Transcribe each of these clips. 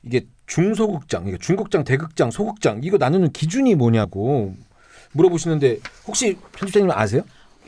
이게 중소극장, 그러니까 중극장, 대극장, 소극장 이거 나누는 기준이 뭐냐고 물어보시는데 혹시 편집자님 아세요?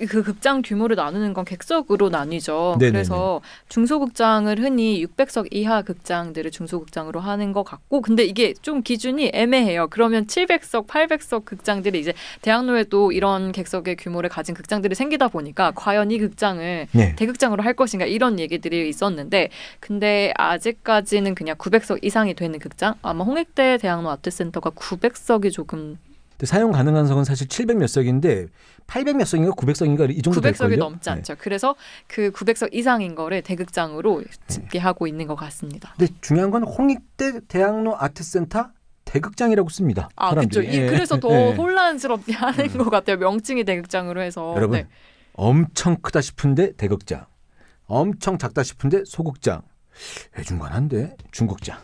그 극장 규모를 나누는 건 객석으로 나뉘죠. 네네네. 그래서 중소극장을 흔히 600석 이하 극장들을 중소극장으로 하는 것 같고, 근데 이게 좀 기준이 애매해요. 그러면 700석, 800석 극장들이 이제 대학로에도 이런 객석의 규모를 가진 극장들이 생기다 보니까 과연 이 극장을 네. 대극장으로 할 것인가 이런 얘기들이 있었는데, 근데 아직까지는 그냥 900석 이상이 되는 극장, 아마 홍익대 대학로 아트센터가 900석이 조금 근데 사용 가능한 석은 사실 700 몇 석인데 800 몇 석인가 900석인가 이 정도 될걸요? 900석이 넘지 않죠. 그래서 그 900석 이상인 거를 대극장으로 집계하고 있는 것 같습니다. 근데 중요한 건 홍익대 대학로 아트센터 대극장이라고 씁니다. 그렇죠. 사람들이. 그래서 더 혼란스럽게 하는 것 같아요. 명칭이 대극장으로 해서. 여러분 네. 엄청 크다 싶은데 대극장, 엄청 작다 싶은데 소극장, 중간한데 중극장.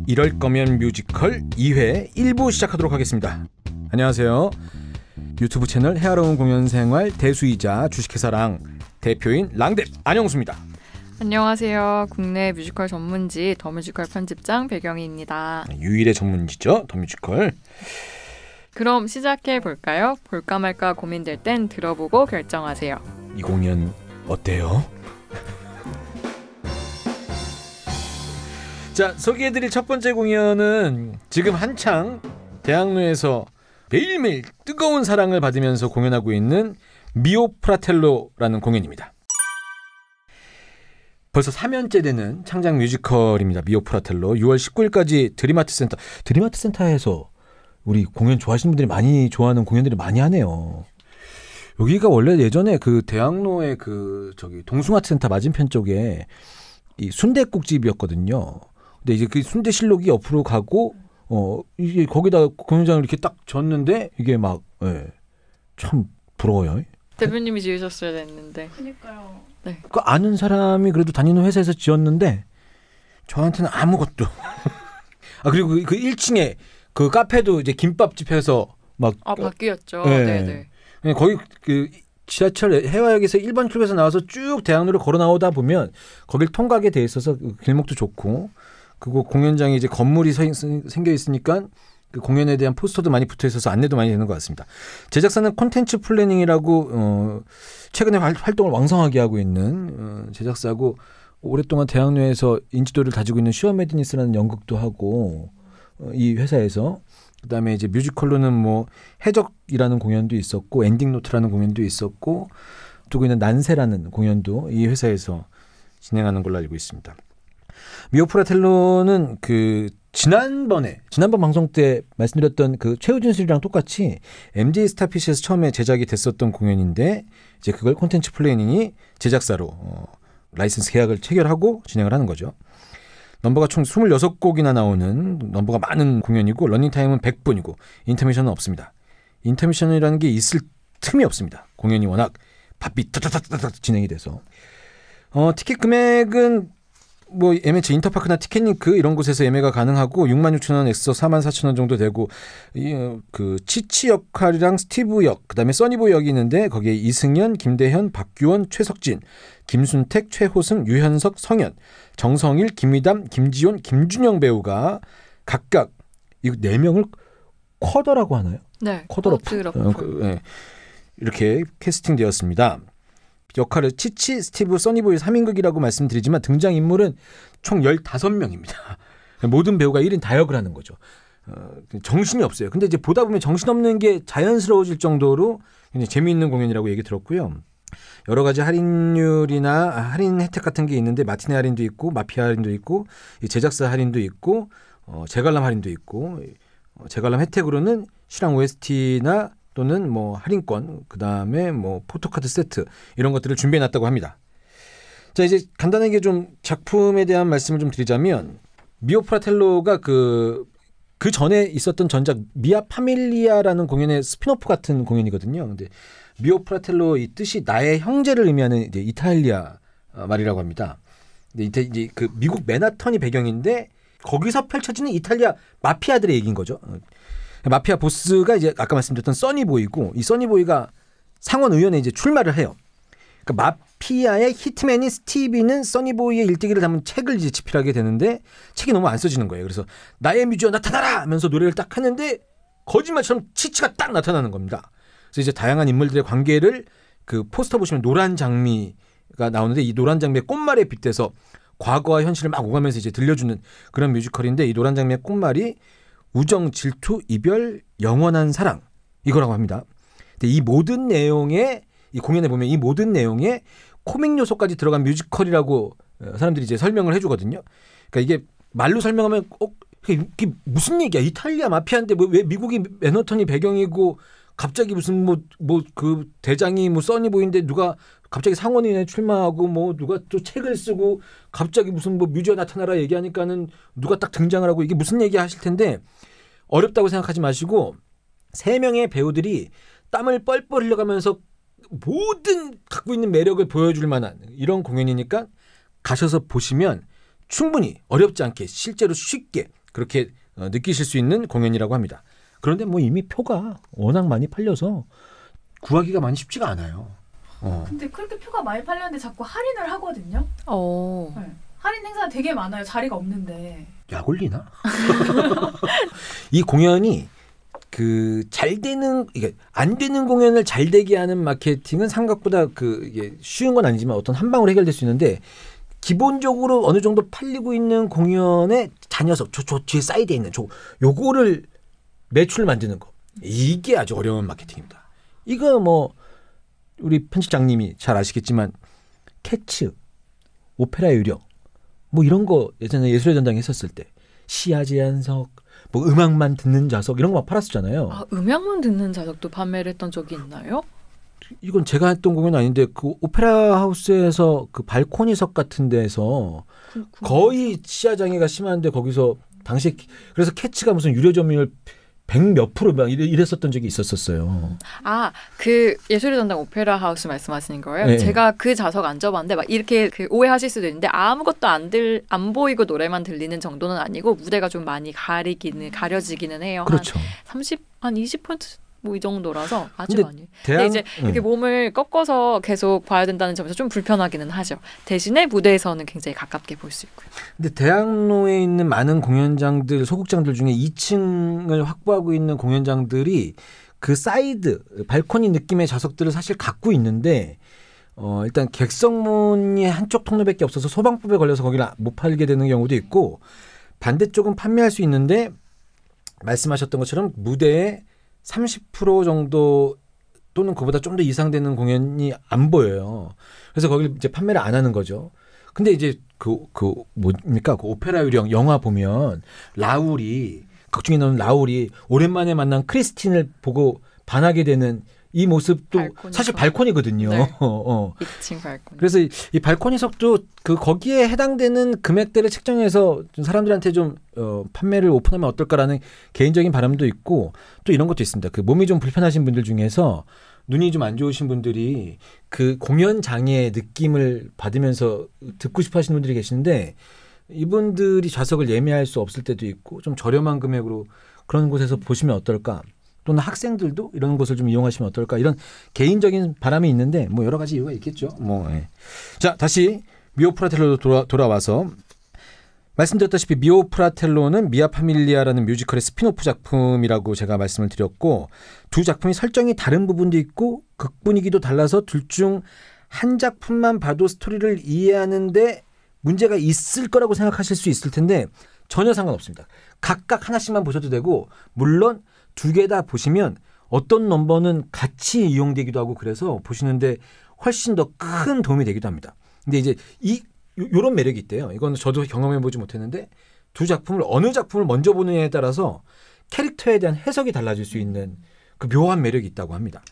이럴 거면 뮤지컬 2회 1부 시작하도록 하겠습니다. 안녕하세요. 유튜브 채널 해아로운 공연생활 대수이자 주식회사랑 대표인 랑댓 안영수입니다. 안녕하세요. 국내 뮤지컬 전문지 더 뮤지컬 편집장 배경희입니다. 유일의 전문지죠. 더 뮤지컬. 그럼 시작해 볼까요? 볼까 말까 고민될 땐 들어보고 결정하세요. 이 공연 어때요? 자, 소개해드릴 첫 번째 공연은 지금 한창 대학로에서 매일매일 뜨거운 사랑을 받으면서 공연하고 있는 미오 프라텔로라는 공연입니다. 벌써 3년째 되는 창작 뮤지컬입니다. 미오 프라텔로. 6월 19일까지 드림아트센터에서 우리 공연 좋아하시는 분들이 많이 좋아하는 공연들이 많이 하네요. 여기가 원래 예전에 그 대학로의 그 동숭아트센터 맞은편 쪽에 이 순댓국집이었거든요. 근데 이제 그 순대실록이 옆으로 가고 이게 거기다 공연장을 이렇게 딱 졌는데 이게 막 참 부러워요. 대표님이 지으셨어야 됐는데. 그러니까요. 네. 그 아는 사람이 그래도 다니는 회사에서 지었는데 저한테는 아무것도. 그리고 그 1층에 그 카페도 이제 김밥집 해서 막 바뀌었죠. 네. 거의 그 지하철 해화역에서 1번 출구에서 나와서 쭉 대학로를 걸어 나오다 보면 거길 통과하게 돼 있어서 길목도 좋고, 그리고 공연장에 이제 건물이 생겨 있으니까 그 공연에 대한 포스터도 많이 붙어 있어서 안내도 많이 되는 것 같습니다. 제작사는 콘텐츠 플래닝이라고 최근에 활동을 왕성하게 하고 있는 제작사고, 오랫동안 대학로에서 인지도를 가지고 있는 슈어 매드니스라는 연극도 하고 이 회사에서, 그다음에 이제 뮤지컬로는 뭐 해적이라는 공연도 있었고 엔딩 노트라는 공연도 있었고 또 있는 난세라는 공연도 이 회사에서 진행하는 걸로 알고 있습니다. 미오 프라텔로는 그 지난번 방송 때 말씀드렸던 그 최우진술이랑 똑같이 MJ 스타피시에서 처음에 제작이 됐었던 공연인데, 이제 그걸 콘텐츠 플래닝이 제작사로 라이선스 계약을 체결하고 진행을 하는 거죠. 넘버가 총 26곡이나 나오는 넘버가 많은 공연이고, 러닝타임은 100분이고 인터미션은 없습니다. 인터미션이라는 게 있을 틈이 없습니다. 공연이 워낙 바삐 따다다다다 진행이 돼서. 티켓 금액은 뭐 예매처 인터파크나 티켓링크 이런 곳에서 예매가 가능하고 66,000원에서 44,000원 정도 되고, 그 치치 역할이랑 스티브 역, 그다음에 써니보이 역이 있는데 거기에 이승연, 김대현, 박규원, 최석진, 김순택, 최호승, 유현석, 성현, 정성일, 김미담, 김지훈, 김준영 배우가 각각 이 4명을 쿼더라고 하나요? 네. 쿼더러프. 이렇게 캐스팅되었습니다. 역할을 치치, 스티브, 써니보이 3인극이라고 말씀드리지만 등장인물은 총 15명입니다. 모든 배우가 1인 다역을 하는 거죠. 정신이 없어요. 근데 이제 보다 보면 정신없는 게 자연스러워질 정도로 굉장히 재미있는 공연이라고 얘기 들었고요. 여러 가지 할인율이나 할인 혜택 같은 게 있는데 마티네 할인도 있고 마피아 할인도 있고 제작사 할인도 있고 재관람 할인도 있고, 재관람 혜택으로는 실황 OST나 또는 뭐 할인권, 그 다음에 뭐 포토카드 세트 이런 것들을 준비해놨다고 합니다. 자, 이제 간단하게 좀 작품에 대한 말씀을 좀 드리자면, 미오 프라텔로가 그 전에 있었던 전작 미아 파밀리아라는 공연의 스피노프 같은 공연이거든요. 근데 미오 프라텔로 이 뜻이 나의 형제를 의미하는 이제 이탈리아 말이라고 합니다. 근데 이제 그 미국 맨하탄이 배경인데 거기서 펼쳐지는 이탈리아 마피아들의 얘기인 거죠. 마피아 보스가 이제 아까 말씀드렸던 써니보이고, 이 써니보이가 상원의원에 이제 출마를 해요. 그러니까 마피아의 히트맨인 스티비는 써니보이의 일대기를 담은 책을 이제 집필하게 되는데 책이 너무 안 써지는 거예요. 그래서 나의 뮤지엄 나타나라 하면서 노래를 딱 하는데 거짓말처럼 치치가 딱 나타나는 겁니다. 그래서 이제 다양한 인물들의 관계를 그 포스터 보시면 노란 장미가 나오는데 이 노란 장미의 꽃말에 빗대서 과거와 현실을 막 오가면서 이제 들려주는 그런 뮤지컬인데 이 노란 장미의 꽃말이 우정, 질투, 이별, 영원한 사랑 이거라고 합니다. 근데 이 모든 내용에 이 공연에 보면 이 모든 내용에 코믹 요소까지 들어간 뮤지컬이라고 사람들이 이제 설명을 해주거든요. 그러니까 이게 말로 설명하면 이게 무슨 얘기야? 이탈리아 마피아인데 왜 미국이 맨하탄이 배경이고 갑자기 무슨 뭐 그 대장이 뭐 써니보이인데 누가 갑자기 상원의원에 출마하고 뭐 누가 또 책을 쓰고 갑자기 무슨 뭐 뮤지엄 나타나라 얘기하니까는 누가 딱 등장을 하고 이게 무슨 얘기 하실 텐데 어렵다고 생각하지 마시고 3명의 배우들이 땀을 뻘뻘 흘려가면서 모든 갖고 있는 매력을 보여줄 만한 이런 공연이니까 가셔서 보시면 충분히 어렵지 않게 실제로 쉽게 그렇게 느끼실 수 있는 공연이라고 합니다. 그런데 뭐 이미 표가 워낙 많이 팔려서 구하기가 많이 쉽지가 않아요. 근데 그렇게 표가 많이 팔렸는데 자꾸 할인을 하거든요. 네. 할인 행사가 되게 많아요. 자리가 없는데. 약 올리나? 이 공연이 그 잘 되는 이게 안 되는 공연을 잘 되게 하는 마케팅은 생각보다 그 이게 쉬운 건 아니지만 어떤 한 방으로 해결될 수 있는데 기본적으로 어느 정도 팔리고 있는 공연의 자녀석 저 뒤에 사이드에 있는 요거를 매출 만드는 거 이게 아주 어려운 마케팅입니다. 이거 뭐 우리 편집장님이 잘 아시겠지만 캐츠, 오페라의 유령 뭐 이런 거 예전에 예술의 전당에 했었을 때 시야 제한석 뭐 음악만 듣는 좌석 이런 거 막 팔았었잖아요. 아, 음악만 듣는 좌석도 판매를 했던 적이 있나요? 이건 제가 했던 공연은 아닌데 그 오페라 하우스에서 그 발코니석 같은 데서 거의 시야 장애가 심한데 거기서 당시 그래서 캐치가 무슨 유료 점유율 100몇 프로 막 이랬었던 적이 있었어요. 아, 그 예술의 전당 오페라 하우스 말씀하시는 거예요? 네. 제가 그 좌석 앉아봤는데 막 이렇게 그 오해하실 수도 있는데 아무것도 안 보이고 노래만 들리는 정도는 아니고 무대가 좀 많이 가려지기는 해요. 그렇죠. 한 20% 뭐 이 정도라서 아주 근데 많이. 근데 이제 이렇게 몸을 꺾어서 계속 봐야 된다는 점에서 좀 불편하기는 하죠. 대신에 무대에서는 굉장히 가깝게 볼 수 있고요. 근데 대학로에 있는 많은 공연장들, 소극장들 중에 2층을 확보하고 있는 공연장들이 그 사이드, 발코니 느낌의 좌석들을 사실 갖고 있는데 일단 객석문이 한쪽 통로밖에 없어서 소방법에 걸려서 거기를 못 팔게 되는 경우도 있고 반대쪽은 판매할 수 있는데 말씀하셨던 것처럼 무대에 30% 정도 또는 그보다 좀 더 이상 되는 공연이 안 보여요. 그래서 거기를 이제 판매를 안 하는 거죠. 근데 이제 뭡니까? 그 오페라 유령 영화 보면 극 중에 나오는 라울이 오랜만에 만난 크리스틴을 보고 반하게 되는 이 모습도 사실 발코니거든요. 네. 2층 발코니. 그래서 이 발코니석도 그 거기에 해당되는 금액대를 책정해서 좀 사람들한테 좀 판매를 오픈하면 어떨까라는 개인적인 바람도 있고 또 이런 것도 있습니다. 그 몸이 좀 불편하신 분들 중에서 눈이 좀 안 좋으신 분들이 그 공연 장애의 느낌을 받으면서 듣고 싶어 하시는 분들이 계시는데 이분들이 좌석을 예매할 수 없을 때도 있고 좀 저렴한 금액으로 그런 곳에서 보시면 어떨까? 또는 학생들도 이런 곳을 좀 이용하시면 어떨까 이런 개인적인 바람이 있는데 뭐 여러 가지 이유가 있겠죠. 자 다시 미오 프라텔로로 돌아와서 말씀드렸다시피 미오 프라텔로는 미아 파밀리아라는 뮤지컬의 스피노프 작품이라고 제가 말씀을 드렸고 두 작품이 설정이 다른 부분도 있고 극 분위기도 달라서 둘 중 한 작품만 봐도 스토리를 이해하는데 문제가 있을 거라고 생각하실 수 있을 텐데 전혀 상관없습니다. 각각 하나씩만 보셔도 되고 물론 두 개 다 보시면 어떤 넘버는 같이 이용되기도 하고 그래서 보시는데 훨씬 더 큰 도움이 되기도 합니다. 근데 이제 요런 매력이 있대요. 이건 저도 경험해보지 못했는데 두 작품을 어느 작품을 먼저 보느냐에 따라서 캐릭터에 대한 해석이 달라질 수 있는 그 묘한 매력이 있다고 합니다.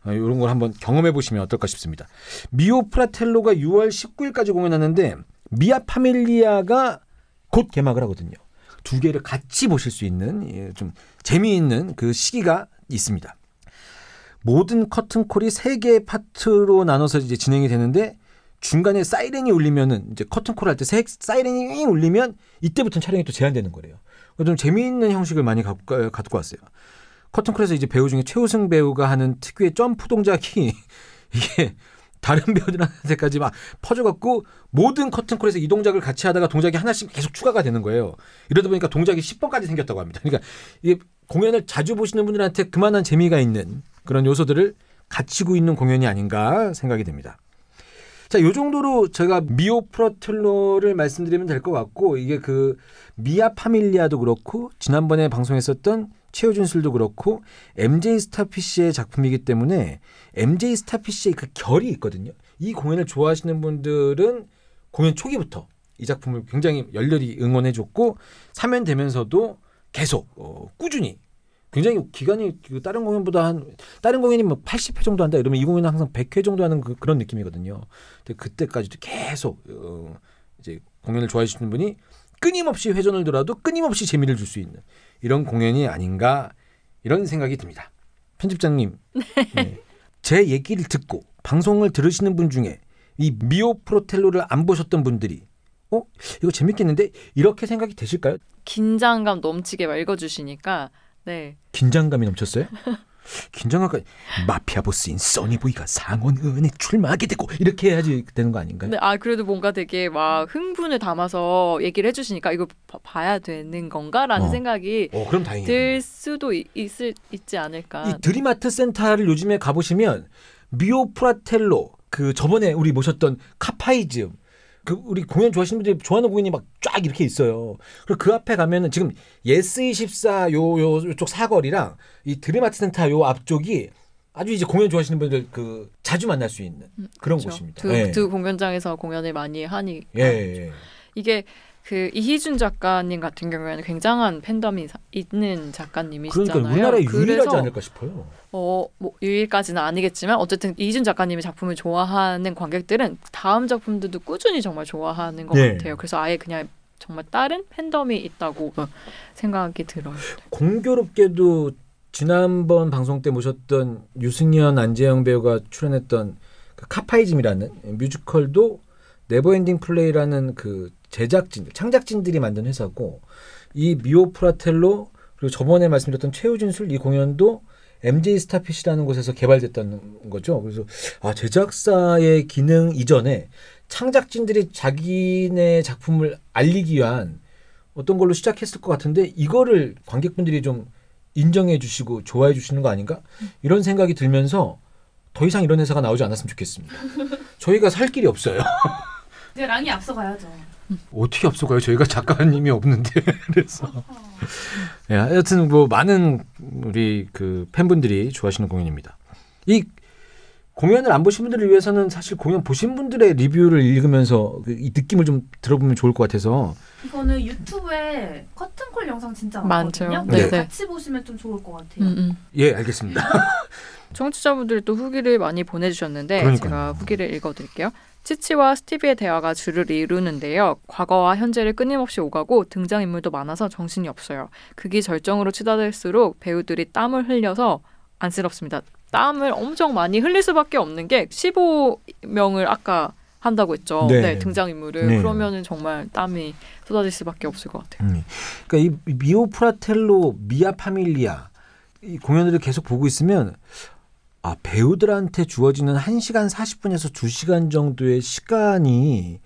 이런 걸 한번 경험해보시면 어떨까 싶습니다. 미오 프라텔로가 6월 19일까지 공연하는데 미아 파밀리아가 곧 개막을 하거든요. 두 개를 같이 보실 수 있는 좀 재미있는 그 시기가 있습니다. 모든 커튼콜이 3개의 파트로 나눠서 이제 진행이 되는데 중간에 사이렌이 울리면은 이제 커튼콜 할 때 사이렌이 울리면 이때부터는 촬영이 또 제한되는 거래요. 좀 재미있는 형식을 많이 갖고 왔어요. 커튼콜에서 이제 배우 중에 최우승 배우가 하는 특유의 점프 동작이 이게 다른 배우들한테까지 막 퍼져갖고 모든 커튼콜에서 이 동작을 같이 하다가 동작이 하나씩 계속 추가가 되는 거예요. 이러다 보니까 동작이 10번까지 생겼다고 합니다. 그러니까 이게 공연을 자주 보시는 분들한테 그만한 재미가 있는 그런 요소들을 갖추고 있는 공연이 아닌가 생각이 됩니다. 자, 요 정도로 제가 미오 프라텔로를 말씀드리면 될 것 같고, 이게 그 미아 파밀리아도 그렇고 지난번에 방송했었던 최우준술도 그렇고 MJ 스타피쉬의 작품이기 때문에 MJ 스타피쉬의 그 결이 있거든요. 이 공연을 좋아하시는 분들은 공연 초기부터 이 작품을 굉장히 열렬히 응원해줬고 3연 되면서도 계속 꾸준히 굉장히 기간이 다른 공연보다 다른 공연이 뭐 80회 정도 한다 이러면 이 공연은 항상 100회 정도 하는 그런 느낌이거든요. 근데 그때까지도 계속 이제 공연을 좋아해 주시는 분이 끊임없이 회전을 돌아도 끊임없이 재미를 줄 수 있는 이런 공연이 아닌가 이런 생각이 듭니다. 편집장님, 네. 제 얘기를 듣고 방송을 들으시는 분 중에 이 미오 프라텔로를 안 보셨던 분들이 이거 재밌겠는데 이렇게 생각이 되실까요? 긴장감 넘치게 읽어주시니까 네. 긴장감이 넘쳤어요? 긴장감까지 마피아 보스인 써니보이가 상원의원에 출마하게 되고 이렇게 해야지 되는 거 아닌가요? 네, 그래도 뭔가 되게 막 흥분을 담아서 얘기를 해주시니까 이걸 봐야 되는 건가라는 생각이 그럼 다행이네요. 들 수도 있지 않을까. 이 드림아트 센터를 요즘에 가보시면 미오 프라텔로 그 저번에 우리 모셨던 카파이즘 그 우리 공연 좋아하시는 분들이 좋아하는 공연이 막 쫙 이렇게 있어요. 그리고 그 앞에 가면은 지금 예스24 요쪽 사거리랑 이 드림아트 센터 요 앞쪽이 아주 이제 공연 좋아하시는 분들 그 자주 만날 수 있는 그런 그렇죠. 곳입니다. 두 공연장에서 공연을 많이 하니까 예. 이게 그 이희준 작가님 같은 경우에는 굉장한 팬덤이 있는 작가님이시잖아요. 그러니까 우리나라에 유일하지 않을까 싶어요. 뭐 유일까지는 아니겠지만 어쨌든 이희준 작가님의 작품을 좋아하는 관객들은 다음 작품들도 꾸준히 정말 좋아하는 것 같아요. 그래서 아예 그냥 정말 다른 팬덤이 있다고 생각이 들어요. 공교롭게도 지난번 방송 때 모셨던 유승연, 안재영 배우가 출연했던 그 카파이즘이라는 뮤지컬도 네버엔딩 플레이라는 그 창작진들이 만든 회사고 이 미오 프라텔로 그리고 저번에 말씀드렸던 최우진술 이 공연도 MJ 스타피쉬라는 곳에서 개발됐다는 거죠. 그래서 제작사의 기능 이전에 창작진들이 자기네 작품을 알리기 위한 어떤 걸로 시작했을 것 같은데 이거를 관객분들이 좀 인정해 주시고 좋아해 주시는 거 아닌가? 이런 생각이 들면서 더 이상 이런 회사가 나오지 않았으면 좋겠습니다. 저희가 살 길이 없어요. 이제 랑이 앞서가야죠. 어떻게 앞서가요? 저희가 작가님이 없는데. 그래서 하여튼 뭐 많은 우리 그 팬분들이 좋아하시는 공연입니다. 이 공연을 안 보신 분들을 위해서는 사실 공연 보신 분들의 리뷰를 읽으면서 이 느낌을 좀 들어보면 좋을 것 같아서. 이거는 유튜브에 커튼콜 영상 진짜 많죠. 많거든요. 네. 같이 보시면 좀 좋을 것 같아요. 예, 알겠습니다. 청취자분들이 또 후기를 많이 보내주셨는데 그러니까요. 제가 후기를 읽어드릴게요. 치치와 스티비의 대화가 주를 이루는데요. 과거와 현재를 끊임없이 오가고 등장인물도 많아서 정신이 없어요. 극이 절정으로 치닫을수록 배우들이 땀을 흘려서 안쓰럽습니다. 땀을 엄청 많이 흘릴 수밖에 없는 게 15명을 아까 한다고 했죠. 네, 등장인물을. 네. 그러면은 정말 땀이 쏟아질 수밖에 없을 것 같아요. 그러니까 이 미오 프라텔로, 미아 파밀리아 이 공연들을 계속 보고 있으면 배우들한테 주어지는 1시간 40분에서 2시간 정도의 시간이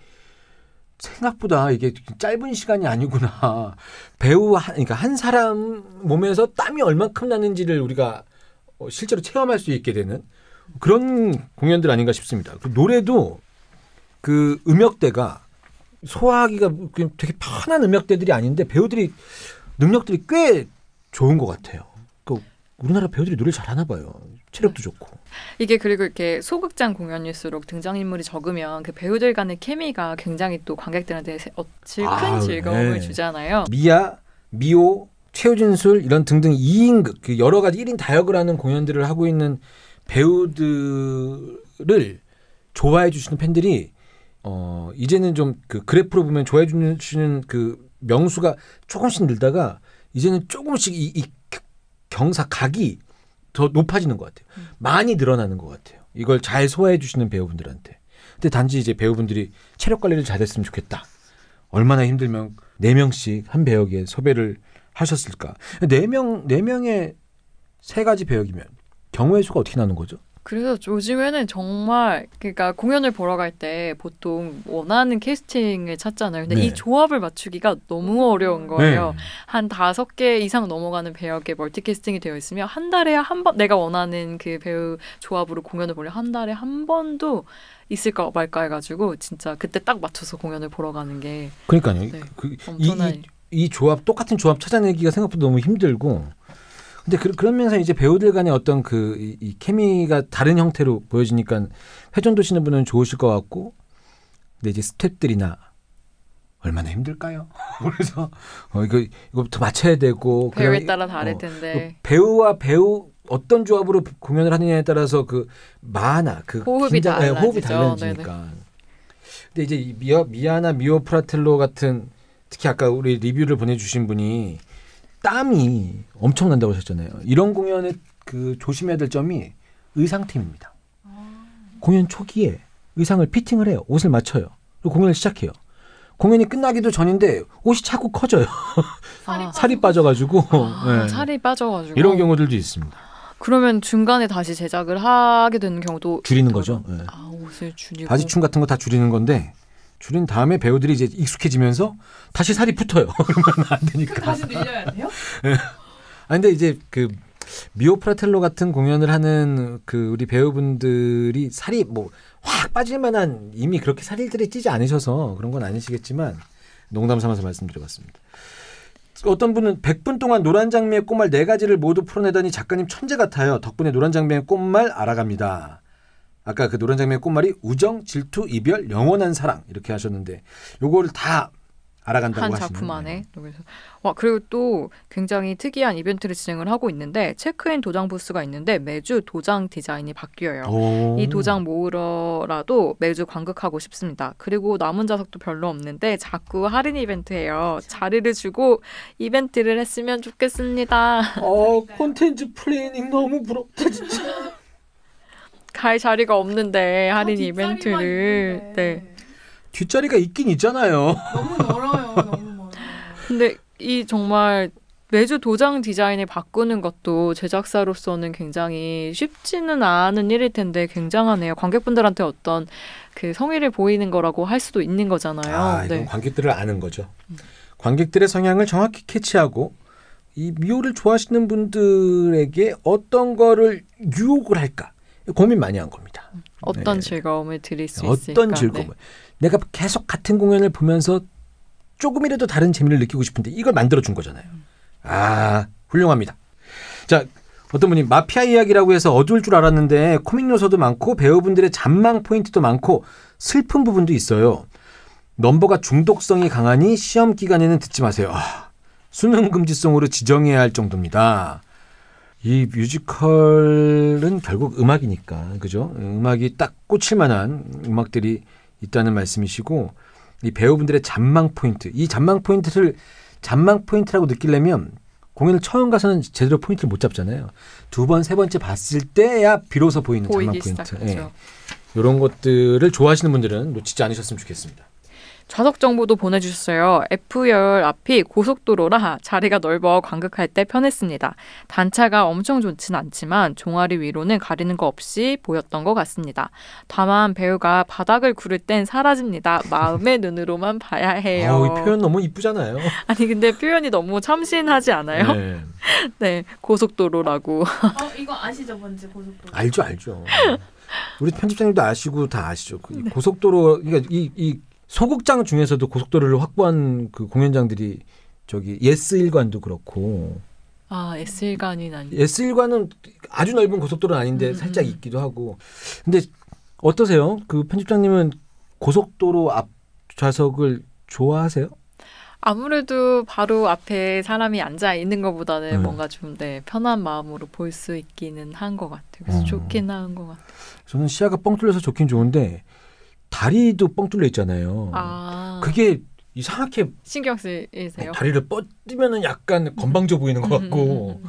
생각보다 이게 짧은 시간이 아니구나. 그러니까 한 사람 몸에서 땀이 얼만큼 나는지를 우리가 실제로 체험할 수 있게 되는 그런 공연들 아닌가 싶습니다. 그 노래도 그 음역대가 소화하기가 되게 편한 음역대들이 아닌데 배우들이 능력들이 꽤 좋은 것 같아요. 우리나라 배우들이 노래를 잘하나 봐요. 체력도 좋고. 이게 그리고 이렇게 소극장 공연일수록 등장인물이 적으면 그 배우들 간의 케미가 굉장히 또 관객들한테 큰 즐거움을 주잖아요. 미오, 최우진술 이런 등등 2인극 그 여러 가지 1인 다역을 하는 공연들을 하고 있는 배우들을 좋아해 주시는 팬들이 이제는 좀 그 그래프로 보면 좋아해 주시는 그 명수가 조금씩 늘다가 이제는 조금씩 이 각이 더 높아지는 것 같아요. 많이 늘어나는 것 같아요. 이걸 잘 소화해 주시는 배우분들한테. 근데 단지 이제 배우분들이 체력 관리를 잘 했으면 좋겠다. 얼마나 힘들면 4명씩 한 배역에 섭외를 하셨을까. 4명의 세 가지 배역이면 경우의 수가 어떻게 나는 거죠? 그래서 요즘에는 정말 그러니까 공연을 보러 갈 때 보통 원하는 캐스팅을 찾잖아요. 근데 네. 이 조합을 맞추기가 너무 어려운 거예요. 네. 한 5개 이상 넘어가는 배역에 멀티 캐스팅이 되어 있으면 한 달에 한 번 내가 원하는 그 배우 조합으로 공연을 보려 한 달에 한 번도 있을까 말까 해가지고 진짜 그때 딱 맞춰서 공연을 보러 가는 게 그러니까요. 네, 그, 엄청난 이 조합 똑같은 조합 찾아내기가 생각보다 너무 힘들고 근데 그런 면에서 이제 배우들 간의 어떤 이 케미가 다른 형태로 보여지니까 회전 도시는 분은 좋으실 것 같고 근데 이제 스태프들이나 얼마나 힘들까요? 그래서 이거부터 맞춰야 되고 배우에 따라 다를 텐데 배우와 배우 어떤 조합으로 공연을 하느냐에 따라서 그 만화 그 호흡이 달라지죠. 호흡이 달라지니까. 근데 이제 이 미아나 미오 프라텔로 같은 특히 아까 우리 리뷰를 보내주신 분이 땀이 엄청난다고 하셨잖아요. 이런 공연에 그 조심해야 될 점이 의상팀입니다. 공연 초기에 의상을 피팅을 해요. 옷을 맞춰요. 그리고 공연을 시작해요. 공연이 끝나기도 전인데 옷이 자꾸 커져요. 살이 빠져가지고 네. 살이 빠져가지고 이런 경우들도 있습니다. 그러면 중간에 다시 제작을 하게 되는 경우도 줄이는 거죠. 네. 옷을 줄이고 바지춤 같은 거 다 줄이는 건데 줄인 다음에 배우들이 이제 익숙해지면서 다시 살이 붙어요. 그러면 안 되니까. 다시 늘려야 돼요? 근데 이제 그 미오 프라텔로 같은 공연을 하는 그 우리 배우분들이 살이 뭐 확 빠질 만한 이미 그렇게 살들이 찌지 않으셔서 그런 건 아니시겠지만 농담 삼아서 말씀드려봤습니다. 어떤 분은 100분 동안 노란 장미의 꽃말 4가지를 모두 풀어내다니 작가님 천재 같아요. 덕분에 노란 장미의 꽃말 알아갑니다. 아까 그 노란 장미의 꽃말이 우정, 질투, 이별, 영원한 사랑 이렇게 하셨는데 요거를 다 알아간다고 한 하시는 작품 안에. 그래서 그리고 또 굉장히 특이한 이벤트를 진행을 하고 있는데 체크인 도장 부스가 있는데 매주 도장 디자인이 바뀌어요. 이 도장 모으러라도 매주 관극하고 싶습니다. 그리고 남은 좌석도 별로 없는데 자꾸 할인 이벤트예요. 자리를 주고 이벤트를 했으면 좋겠습니다. 콘텐츠 플래닝 너무 부럽다 진짜. 갈 자리가 없는데 할인 뒷자리만 이벤트를. 있는데. 네. 뒷자리가 있긴 있잖아요. 너무 멀어요. 너무 멀어요. 근데 이 정말 매주 도장 디자인을 바꾸는 것도 제작사로서는 굉장히 쉽지는 않은 일일 텐데 굉장하네요. 관객분들한테 어떤 그 성의를 보이는 거라고 할 수도 있는 거잖아요. 이건 관객들을 아는 거죠. 관객들의 성향을 정확히 캐치하고 이 미호를 좋아하시는 분들에게 어떤 거를 유혹을 할까 고민 많이 한 겁니다. 어떤 즐거움을 드릴 수 어떤 있을까. 어떤 즐거움을. 내가 계속 같은 공연을 보면서 조금이라도 다른 재미를 느끼고 싶은데 이걸 만들어준 거잖아요. 훌륭합니다. 자, 어떤 분이 마피아 이야기라고 해서 어두울 줄 알았는데 코믹 요소도 많고 배우분들의 잔망 포인트도 많고 슬픈 부분도 있어요. 넘버가 중독성이 강하니 시험 기간에는 듣지 마세요. 수능 금지송으로 지정해야 할 정도입니다. 이 뮤지컬은 결국 음악이니까, 그죠? 음악이 딱 꽂힐 만한 음악들이 있다는 말씀이시고, 이 배우분들의 잔망 포인트, 이 잔망 포인트라고 느끼려면 공연을 처음 가서는 제대로 포인트를 못 잡잖아요. 2번, 3번째 봤을 때야 비로소 보이는 잔망 포인트. 예. 이런 것들을 좋아하시는 분들은 놓치지 않으셨으면 좋겠습니다. 좌석 정보도 보내주셨어요. F열 앞이 고속도로라 자리가 넓어 관극할 때 편했습니다. 단차가 엄청 좋진 않지만 종아리 위로는 가리는 거 없이 보였던 것 같습니다. 다만 배우가 바닥을 구를 땐 사라집니다. 마음의 눈으로만 봐야 해요. 이 표현 너무 이쁘잖아요. 아니 근데 표현이 너무 참신하지 않아요? 네. 네, 고속도로라고. 이거 아시죠, 뭔지 고속도로? 알죠. 우리 편집장님도 아시고 다 아시죠. 이 고속도로, 그러니까 이 소극장 중에서도 고속도로를 확보한 그 공연장들이 저기 예스1관도 그렇고. S1관이 아니. 예스1관은 아주 넓은 고속도로는 아닌데 살짝 있기도 하고. 근데 어떠세요? 그 편집장님은 고속도로 앞 좌석을 좋아하세요? 아무래도 바로 앞에 사람이 앉아 있는 것보다는 뭔가 좀 편한 마음으로 볼 수 있기는 한 것 같아요. 그래서 좋긴 한 것 같아요. 저는 시야가 뻥 뚫려서 좋긴 좋은데 다리도 뻥 뚫려 있잖아요. 그게 이상하게 신경 쓰이세요? 다리를 뻗으면은 약간 건방져 보이는 것 같고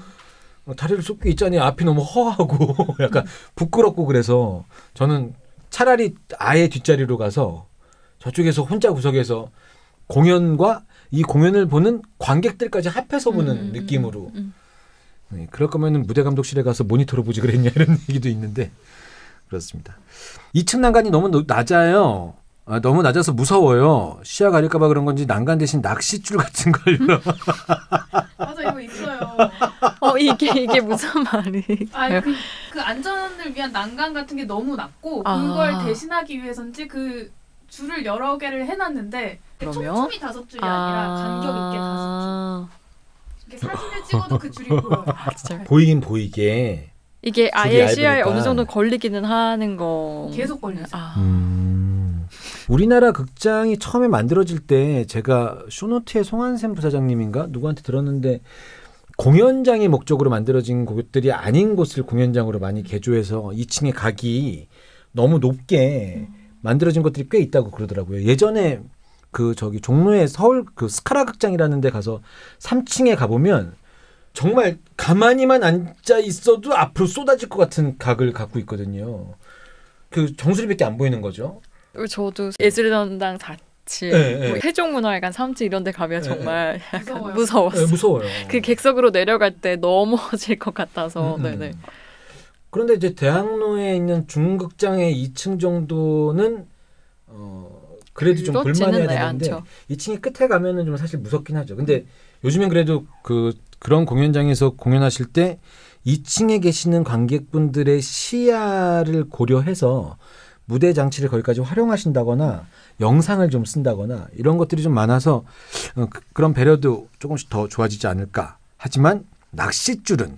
다리를 쏟고 있자니 앞이 너무 허하고 약간 부끄럽고 그래서 저는 차라리 아예 뒷자리로 가서 저쪽에서 혼자 구석에서 공연과 이 공연을 보는 관객들까지 합해서 보는 느낌으로 네, 그럴 거면은 무대 감독실에 가서 모니터로 보지 그랬냐 이런 얘기도 있는데 그렇습니다. 2층 난간이 너무 낮아요. 너무 낮아서 무서워요. 시야 가릴까봐 그런 건지 난간 대신 낚싯줄 같은 걸로. 맞아 이거 있어요. 이게 무슨 말이? 그 안전을 위한 난간 같은 게 너무 낮고 아. 그걸 대신하기 위해서인지 그 줄을 여러 개를 해놨는데 그러면? 촘촘히 5줄이 아니라 간격 있게 5줄. 이렇게 사진을 찍어도 그 줄이 보여요. 진짜. 보이긴 보이게. 이게 아예 얇으니까. 시야에 어느 정도 걸리기는 하는 거. 계속 걸리죠. 우리나라 극장이 처음에 만들어질 때 제가 쇼노트의 송한샘 부사장님인가 누구한테 들었는데 공연장의 목적으로 만들어진 곳들이 아닌 곳을 공연장으로 많이 개조해서 2층에 각이 너무 높게 만들어진 것들이 꽤 있다고 그러더라고요. 예전에 그 저기 종로에 서울 그 스카라 극장이라는 데 가서 3층에 가보면 정말 가만히만 앉아 있어도 앞으로 쏟아질 것 같은 각을 갖고 있거든요. 그 정수리밖에 안 보이는 거죠. 저도 예술전당 4층, 네, 뭐 네. 세종문화회관 3층 이런 데 가면 정말 약간 무서워요. 무서웠어요. 네, 무서워요. 그 객석으로 내려갈 때 넘어질 것 같아서. 네네. 그런데 이제 대학로에 있는 중극장의 2층 정도는 그래도 좀 그렇지는 볼만해야 되는데 않죠. 2층이 끝에 가면은 좀 사실 무섭긴 하죠. 근데 요즘엔 그래도 그런 공연장에서 공연하실 때 2층에 계시는 관객분들의 시야를 고려해서 무대 장치를 거기까지 활용하신다거나 영상을 좀 쓴다거나 이런 것들이 좀 많아서 그런 배려도 조금씩 더 좋아지지 않을까. 하지만 낚싯줄은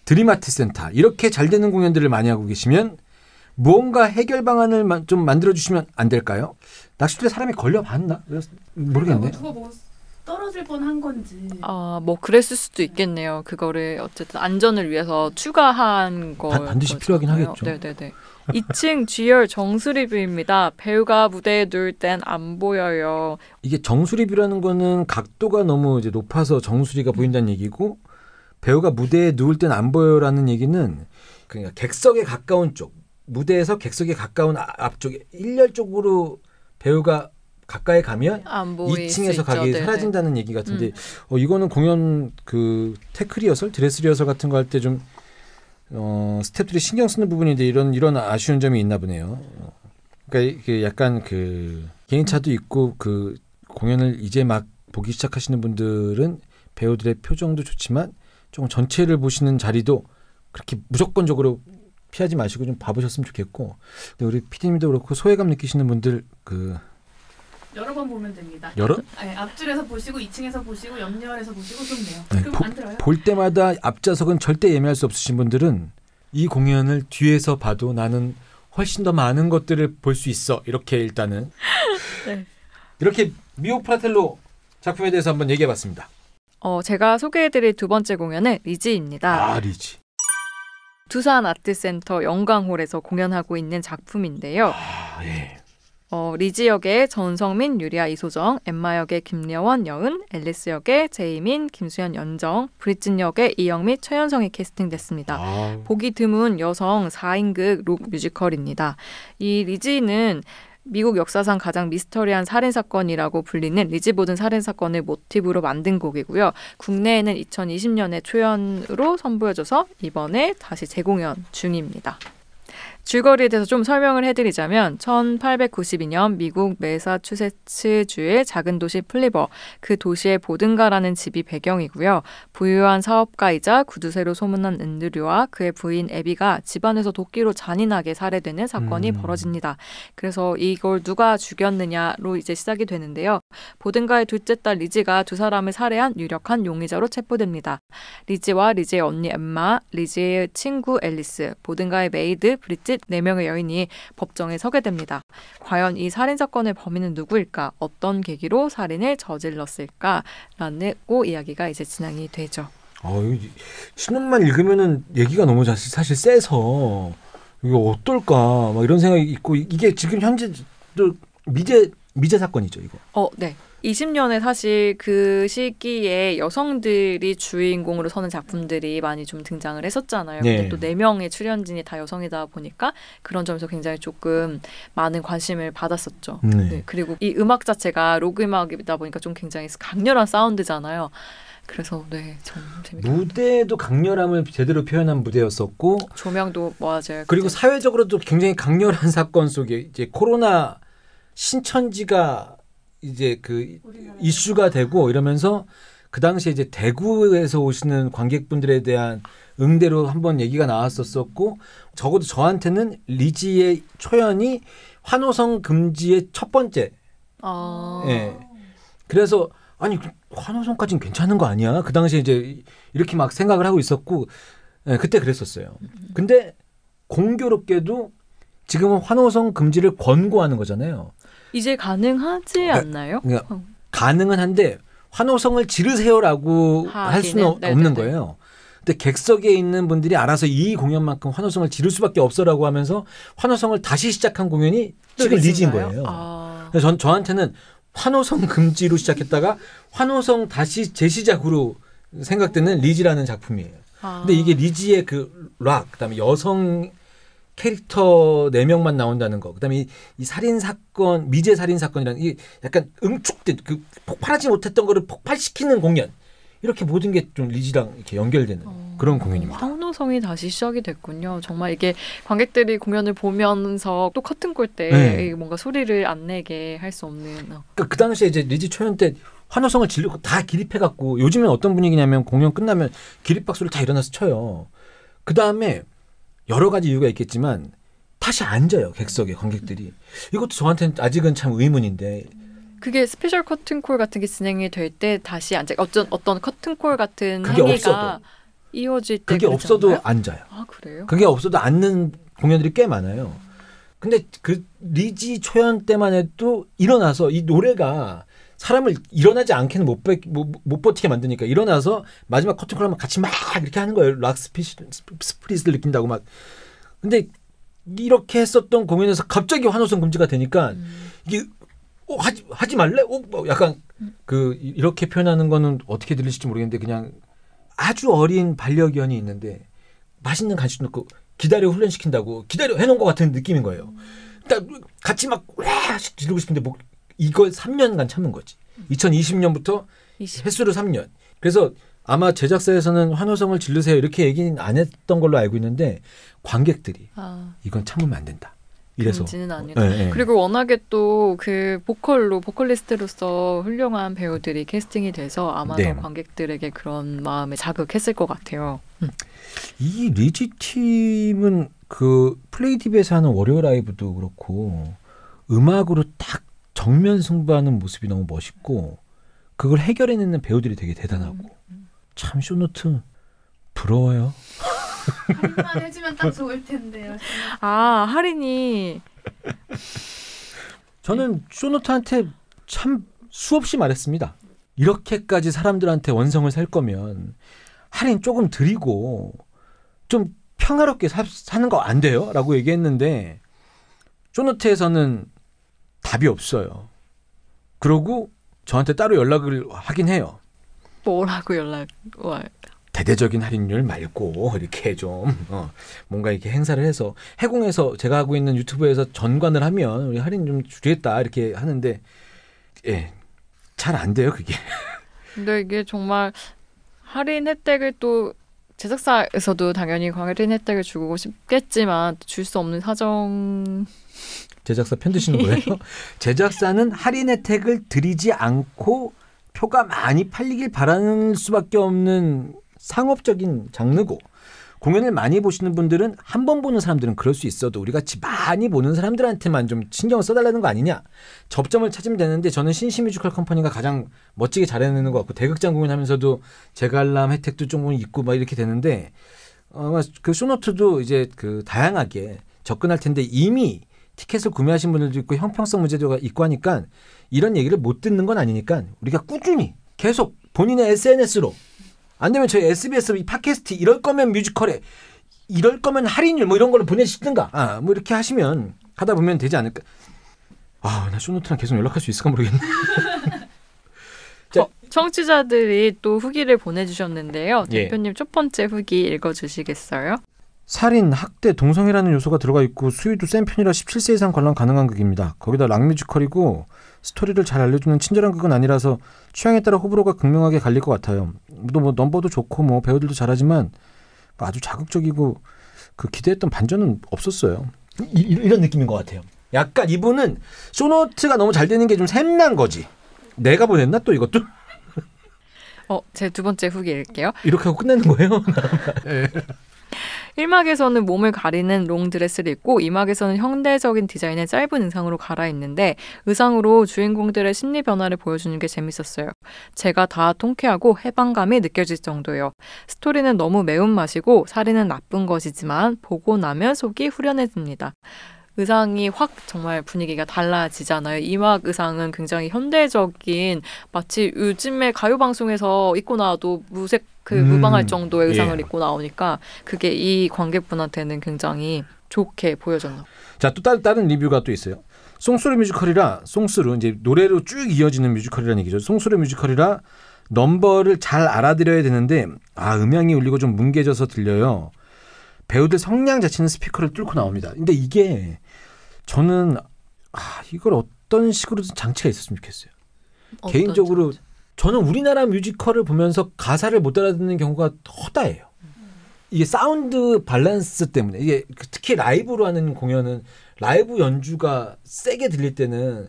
드림아트 센터 이렇게 잘 되는 공연들을 많이 하고 계시면 무언가 해결 방안을 좀 만들어주시면 안 될까요? 낚싯줄에 사람이 걸려봤나? 모르겠네. 누가 뭐 떨어질 뻔한 건지. 뭐 그랬을 수도 있겠네요. 그거를 어쨌든 안전을 위해서 추가한 거 반드시 필요하긴 하겠죠. 네네네. 2층 G열 정수리뷰입니다. 배우가 무대에 누울 땐 안 보여요. 이게 정수리뷰라는 거는 각도가 너무 이제 높아서 정수리가 보인다는 얘기고 배우가 무대에 누울 땐 안 보여라는 얘기는 그러니까 객석에 가까운 쪽 무대에서 객석에 가까운 앞쪽에 1열 쪽으로 배우가 가까이 가면 안 보일 2층에서 수 각이 있죠. 사라진다는 얘기 같은데 이거는 공연 그 테크 리허설, 드레스 리허설 같은 거 할 때 좀 스태프들이 신경 쓰는 부분인데 이런 아쉬운 점이 있나 보네요. 그러니까 이게 약간 그 개인차도 있고 그 공연을 이제 막 보기 시작하시는 분들은 배우들의 표정도 좋지만 조금 전체를 보시는 자리도 그렇게 무조건적으로 피하지 마시고 좀 봐보셨으면 좋겠고 우리 PD님도 그렇고 소외감 느끼시는 분들 여러 번 보면 됩니다. 네, 앞줄에서 보시고 2층에서 보시고 옆열에서 보시고 좋네요. 네, 그럼 안 들어요? 볼 때마다 앞좌석은 절대 예매할 수 없으신 분들은 이 공연을 뒤에서 봐도 나는 훨씬 더 많은 것들을 볼 수 있어. 이렇게 일단은 네. 이렇게 미오 프라텔로 작품에 대해서 한번 얘기해봤습니다. 제가 소개해드릴 두 번째 공연은 리지입니다. 리지. 두산 아트센터 영광홀에서 공연하고 있는 작품인데요. 예. 리지 역의 전성민, 유리아, 이소정, 엠마 역의 김여원, 여은, 앨리스 역의 제이민, 김수현, 연정, 브리진 역의 이영미, 최연성이 캐스팅됐습니다. 보기 드문 여성 4인극 록 뮤지컬입니다. 이 리지는 미국 역사상 가장 미스터리한 살인사건이라고 불리는 리지 보든 살인사건을 모티브로 만든 곡이고요. 국내에는 2020년에 초연으로 선보여져서 이번에 다시 재공연 중입니다. 줄거리에 대해서 좀 설명을 해드리자면 1892년 미국 매사추세츠주의 작은 도시 플리버, 그 도시의 보든가라는 집이 배경이고요. 부유한 사업가이자 구두쇠로 소문난 앤드류와 그의 부인 애비가 집안에서 도끼로 잔인하게 살해되는 사건이 벌어집니다. 그래서 이걸 누가 죽였느냐로 이제 시작이 되는데요. 보든가의 둘째 딸 리지가 두 사람을 살해한 유력한 용의자로 체포됩니다. 리지와 리지의 언니 엠마, 리지의 친구 앨리스, 보든가의 메이드 브리짓 4명의 여인이 법정에 서게 됩니다. 과연 이 살인사건의 범인은 누구일까? 어떤 계기로 살인을 저질렀을까라는 이야기가 이제 진행이 되죠. 신문만 읽으면은 얘기가 너무 사실 세서 이거 어떨까 막 이런 생각이 있고 이게 지금 현재 미제 사건이죠, 이거. 네. 20년에 사실 그 시기에 여성들이 주인공으로 서는 작품들이 많이 좀 등장을 했었잖아요. 네. 근데 또 4명의 출연진이 다 여성이다 보니까 그런 점에서 굉장히 조금 많은 관심을 받았었죠. 네. 그리고 이 음악 자체가 록 음악이다 보니까 좀 굉장히 강렬한 사운드잖아요. 그래서 네, 참 재밌게 무대도 강렬함을 제대로 표현한 무대였었고 조명도 맞아요. 그리고 사회적으로도 굉장히 강렬한 사건 속에 이제 코로나 신천지가 이제 그 이슈가 되고 이러면서 그 당시에 이제 대구에서 오시는 관객분들에 대한 응대로 한번 얘기가 나왔었고 적어도 저한테는 리지의 초연이 환호성 금지의 첫 번째. 예. 그래서 아니 환호성까지는 괜찮은 거 아니야? 그 당시에 이제 이렇게 막 생각을 하고 있었고 예, 그때 그랬었어요. 근데 공교롭게도 지금은 환호성 금지를 권고하는 거잖아요. 이제 가능하지 않나요? 그러니까 가능은 한데 환호성을 지르세요라고 할 수는 없는 거예요. 근데 객석에 있는 분들이 알아서 이 공연만큼 환호성을 지를 수밖에 없어라고 하면서 환호성을 다시 시작한 공연이 지금 리지인 거예요. 그래서 저한테는 환호성 금지로 시작했다가 환호성 다시 재시작으로 생각되는 리지라는 작품이에요. 근데 이게 리지의 그 락, 그다음에 여성 캐릭터 4명만 나온다는 거. 그다음에 이 살인 사건, 미제 살인 사건이라는 이 약간 응축된 그 폭발하지 못했던 거를 폭발시키는 공연. 이렇게 모든 게 좀 리지랑 이렇게 연결되는 그런 공연입니다. 환호성이 다시 시작이 됐군요. 정말 이게 관객들이 공연을 보면서 또 커튼콜 때 뭔가 소리를 안 내게 할 수 없는. 그러니까 그 당시에 이제 리지 초연 때 환호성을 지르고 다 기립해갖고 요즘엔 어떤 분위기냐면 공연 끝나면 기립박수를 다 일어나서 쳐요. 그 다음에 여러 가지 이유가 있겠지만 다시 앉아요. 객석에 관객들이. 이것도 저한테는 아직은 참 의문인데. 그게 스페셜 커튼콜 같은 게 진행이 될 때 다시 앉아 어떤 커튼콜 같은 그게 행위가 없어도. 이어질 때 그게 없어도 않나요? 앉아요. 아 그래요? 그게 없어도 앉는 공연들이 꽤 많아요. 근데 그 리지 초연 때만 해도 일어나서 이 노래가 사람을 일어나지 않게는 못 버티게 만드니까 일어나서 마지막 커튼콜 하면 같이 막 이렇게 하는 거예요. 락 스프릿을 느낀다고 막. 근데 이렇게 했었던 공연에서 갑자기 환호성 금지가 되니까 이게 하지 말래? 뭐 약간 그 이렇게 표현하는 거는 어떻게 들리실지 모르겠는데 그냥 아주 어린 반려견이 있는데 맛있는 간식 넣고 기다려 훈련시킨다고 기다려 해놓은 것 같은 느낌인 거예요. 그러니까 같이 막 와 지르고 싶은데 뭐 이걸 3년간 참은 거지. 2020년부터 횟수로 3년. 그래서 아마 제작사에서는 환호성을 지르세요 이렇게 얘기는 안 했던 걸로 알고 있는데 관객들이 이건 참으면 안 된다. 이래서. 금지는 아니다. 네. 그리고 워낙에 또 그 보컬리스트로서 훌륭한 배우들이 캐스팅이 돼서 아마 더 관객들에게 그런 마음에 자극했을 것 같아요. 이 리지 팀은 그 플레이디브에서 하는 월요 라이브도 그렇고 음악으로 딱 정면 승부하는 모습이 너무 멋있고 그걸 해결해내는 배우들이 되게 대단하고 참 쇼노트 부러워요. 할인만 해주면 딱 좋을 텐데요. 아 할인이 저는 쇼노트한테 참 수없이 말했습니다. 이렇게까지 사람들한테 원성을 살 거면 할인 조금 드리고 좀 평화롭게 사는 거 안 돼요? 라고 얘기했는데 쇼노트에서는 답이 없어요. 그러고 저한테 따로 연락을 하긴 해요. 뭐라고 연락 와요? 대대적인 할인율 말고 이렇게 좀 뭔가 이렇게 행사를 해서 해공에서 제가 하고 있는 유튜브에서 전관을 하면 우리 할인 좀 주겠다 이렇게 하는데 잘 안 돼요 그게. 근데 이게 정말 할인 혜택을 또 제작사에서도 당연히 할인 혜택을 주고 싶겠지만 줄 수 없는 사정. 제작사 편드시는 거예요? 제작사는 할인 혜택을 드리지 않고 표가 많이 팔리길 바라는 수밖에 없는 상업적인 장르고 공연을 많이 보시는 분들은 한 번 보는 사람들은 그럴 수 있어도 우리 같이 많이 보는 사람들한테만 좀 신경을 써달라는 거 아니냐. 접점을 찾으면 되는데 저는 신시 뮤지컬 컴퍼니가 가장 멋지게 잘해내는 것 같고 대극장 공연하면서도 재관람 혜택도 조금 있고 막 이렇게 되는데 그 쇼노트도 이제 그 다양하게 접근할 텐데 이미 티켓을 구매하신 분들도 있고 형평성 문제도 있고 하니까 이런 얘기를 못 듣는 건 아니니까 우리가 꾸준히 계속 본인의 SNS로 안 되면 저희 SBS 이 팟캐스트 이럴 거면 뮤지컬에 이럴 거면 할인율 뭐 이런 걸로 보내시든가 뭐 이렇게 하시면 하다 보면 되지 않을까. 나 쇼노트랑 계속 연락할 수 있을까 모르겠네. 자, 청취자들이 또 후기를 보내주셨는데요. 대표님 첫 번째 후기 읽어주시겠어요? 살인, 학대, 동성애라는 요소가 들어가 있고 수위도 센 편이라 17세 이상 관람 가능한 극입니다. 거기다 락뮤지컬이고 스토리를 잘 알려주는 친절한 극은 아니라서 취향에 따라 호불호가 극명하게 갈릴 것 같아요. 뭐 넘버도 좋고 뭐 배우들도 잘하지만 아주 자극적이고 그 기대했던 반전은 없었어요. 이런 느낌인 것 같아요. 약간 이분은 쇼노트가 너무 잘 되는 게 좀 샘난 거지. 내가 보냈나 또 이것도? 제 두 번째 후기 읽을게요. 이렇게 하고 끝내는 거예요? 네. 1막에서는 몸을 가리는 롱드레스를 입고 2막에서는 현대적인 디자인의 짧은 의상으로 갈아입는데 의상으로 주인공들의 심리 변화를 보여주는 게 재밌었어요. 제가 다 통쾌하고 해방감이 느껴질 정도예요. 스토리는 너무 매운맛이고 살인은 나쁜 것이지만 보고 나면 속이 후련해집니다. 의상이 확 정말 분위기가 달라지잖아요. 2막 의상은 굉장히 현대적인 마치 요즘에 가요방송에서 입고 나와도 무방할 정도의 의상을 입고 나오니까 그게 이 관객분한테는 굉장히 좋게 보여졌나. 자, 또 다른 리뷰가 또 있어요. 송스루 뮤지컬이라 송스루 이제 노래로 쭉 이어지는 뮤지컬이라는 얘기죠. 송스루 뮤지컬이라 넘버를 잘 알아들어야 되는데 음향이 울리고 좀 뭉개져서 들려요. 배우들 성량 자체는 스피커를 뚫고 나옵니다. 근데 이게 저는 이걸 어떤 식으로든 장치가 있었으면 좋겠어요. 개인적으로 저는 우리나라 뮤지컬을 보면서 가사를 못 알아듣는 경우가 허다해요. 이게 사운드 밸런스 때문에 이게 특히 라이브로 하는 공연은 라이브 연주가 세게 들릴 때는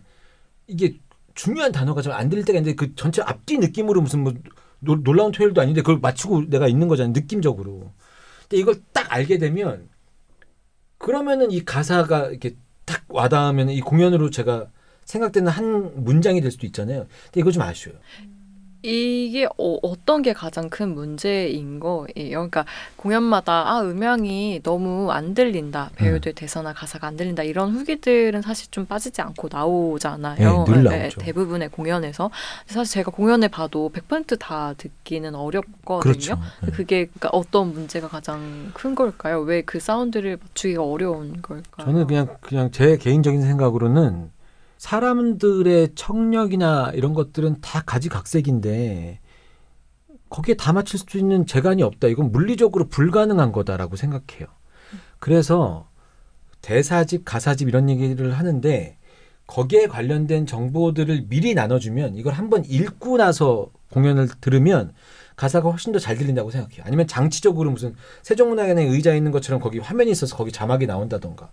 이게 중요한 단어가 좀 안 들릴 때가 있는데 그 전체 앞뒤 느낌으로 무슨 뭐 놀라운 토요일도 아닌데 그걸 맞추고 내가 있는 거잖아요. 느낌적으로. 근데 이걸 딱 알게 되면 그러면은 이 가사가 이렇게 딱 와닿으면 이 공연으로 제가 생각되는 한 문장이 될 수도 있잖아요. 근데 이거 좀 아쉬워요. 이게 어떤 게 가장 큰 문제인 거예요. 그러니까 공연마다 음향이 너무 안 들린다. 배우들 대사나 가사가 안 들린다. 이런 후기들은 사실 좀 빠지지 않고 나오잖아요. 늘 나오죠. 대부분의 공연에서. 사실 제가 공연을 봐도 100% 다 듣기는 어렵거든요. 그렇죠. 그게 그러니까 어떤 문제가 가장 큰 걸까요? 왜 그 사운드를 맞추기가 어려운 걸까요? 저는 그냥 제 개인적인 생각으로는 사람들의 청력이나 이런 것들은 다 가지각색인데 거기에 다 맞출 수 있는 재간이 없다. 이건 물리적으로 불가능한 거다라고 생각해요. 그래서 대사집, 가사집 이런 얘기를 하는데 거기에 관련된 정보들을 미리 나눠주면 이걸 한번 읽고 나서 공연을 들으면 가사가 훨씬 더 잘 들린다고 생각해요. 아니면 장치적으로 무슨 세종문화관에 의자에 있는 것처럼 거기 화면이 있어서 거기 자막이 나온다던가.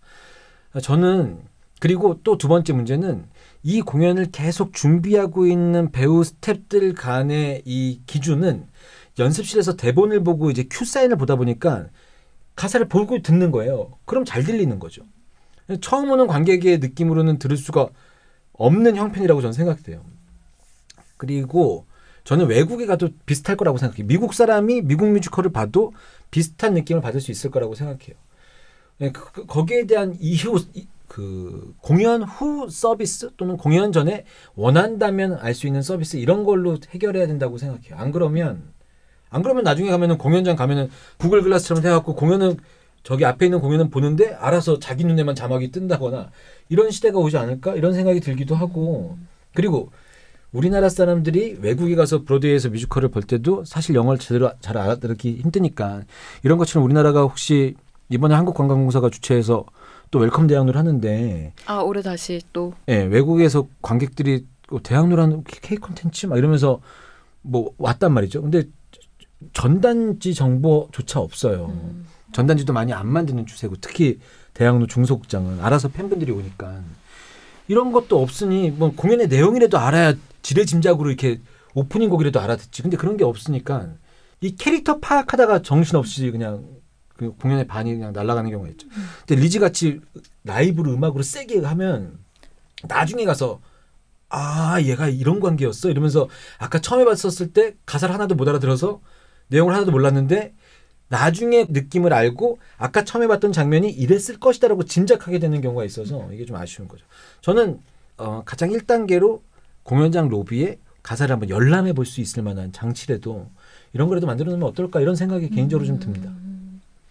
저는 그리고 또 두 번째 문제는 이 공연을 계속 준비하고 있는 배우 스태프들 간의 이 기준은 연습실에서 대본을 보고 이제 큐 사인을 보다 보니까 가사를 보고 듣는 거예요. 그럼 잘 들리는 거죠. 처음 오는 관객의 느낌으로는 들을 수가 없는 형편이라고 저는 생각돼요. 그리고 저는 외국에 가도 비슷할 거라고 생각해요. 미국 사람이 미국 뮤지컬을 봐도 비슷한 느낌을 받을 수 있을 거라고 생각해요. 거기에 대한 공연 후 서비스 또는 공연 전에 원한다면 알 수 있는 서비스 이런 걸로 해결해야 된다고 생각해요. 안 그러면 나중에 가면은 공연장 가면은 구글 글라스처럼 해갖고 공연은 저기 앞에 있는 공연은 보는데 알아서 자기 눈에만 자막이 뜬다거나 이런 시대가 오지 않을까 이런 생각이 들기도 하고 그리고 우리나라 사람들이 외국에 가서 브로드웨이에서 뮤지컬을 볼 때도 사실 영어를 제대로 잘 알아듣기 힘드니까 이런 것처럼 우리나라가 혹시 이번에 한국관광공사가 주최해서 또 웰컴 대학로를 하는데 올해 다시 또 외국에서 관객들이 대학로라는 K 콘텐츠 막 이러면서 뭐 왔단 말이죠. 근데 전단지 정보조차 없어요. 전단지도 많이 안 만드는 추세고 특히 대학로 중소극장은 알아서 팬분들이 오니까 이런 것도 없으니 뭐 공연의 내용이라도 알아야 지레짐작으로 이렇게 오프닝 곡이라도 알아듣지. 근데 그런 게 없으니까 이 캐릭터 파악하다가 정신없이 그냥 그 공연의 반이 그냥 날아가는 경우가 있죠. 근데 리즈같이 라이브로 음악으로 세게 하면 나중에 가서 얘가 이런 관계였어 이러면서 아까 처음에 봤었을 때 가사를 하나도 못 알아들어서 내용을 하나도 몰랐는데 나중에 느낌을 알고 아까 처음에 봤던 장면이 이랬을 것이다라고 짐작하게 되는 경우가 있어서 이게 좀 아쉬운 거죠. 저는 가장 1단계로 공연장 로비에 가사를 한번 열람해 볼 수 있을 만한 장치라도 이런 거라도 만들어 놓으면 어떨까 이런 생각이 개인적으로 좀 듭니다.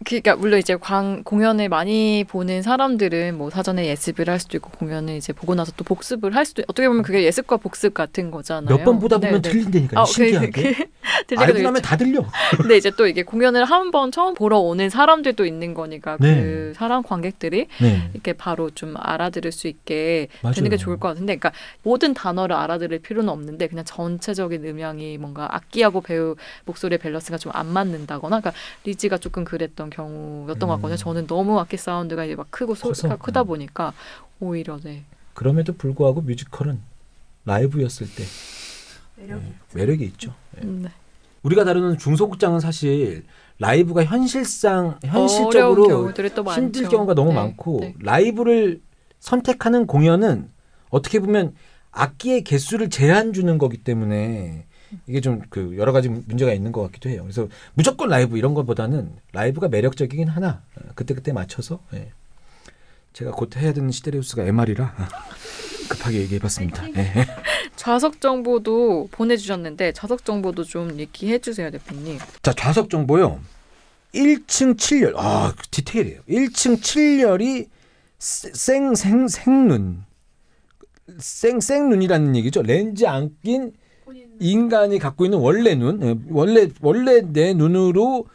그러니까 물론 이제 공연을 많이 보는 사람들은 뭐 사전에 예습을 할 수도 있고 공연을 이제 보고 나서 또 복습을 할 수도 어떻게 보면 그게 예습과 복습 같은 거잖아요. 몇 번 보다 보면 틀린다니까요. 신기하게. 알고 나면 다 들려. 근데 이제 또 이게 공연을 한 번 처음 보러 오는 사람들도 있는 거니까 네. 그 사람 관객들이 네. 이렇게 바로 좀 알아들을 수 있게 맞아요. 되는 게 좋을 것 같은데, 그러니까 모든 단어를 알아들을 필요는 없는데 그냥 전체적인 음향이 뭔가 악기하고 배우 목소리의 밸런스가 좀 안 맞는다거나, 그러니까 리지가 조금 그랬던 경우였던 것 같거든요. 저는 너무 악기 사운드가 이제 막 크고 소리가 크다 보니까 오히려 네. 그럼에도 불구하고 뮤지컬은 라이브였을 때 매력이 있죠. 네. 우리가 다루는 중소극장은 사실 라이브가 현실적으로 힘들 경우가 너무 많고 네. 라이브를 선택하는 공연은 어떻게 보면 악기의 개수를 제한 주는 거기 때문에 이게 좀 그 여러 가지 문제가 있는 것 같기도 해요. 그래서 무조건 라이브 이런 것보다는 라이브가 매력적이긴 하나 그때 맞춰서 제가 곧 해야 되는 시데레우스가 MR이라 급하게 얘기해봤습니다. 네. 좌석 정보도 보내주셨는데 좌석 정보도 좀 얘기해 주세요, 대표님. 자, 좌석 정보요. 1층 7열. 아, 디테일이에요. 1층 7열이 생눈이라는 얘기죠. 렌즈 안 낀 인간이 갖고 있는 원래 눈, 원래 내 눈으로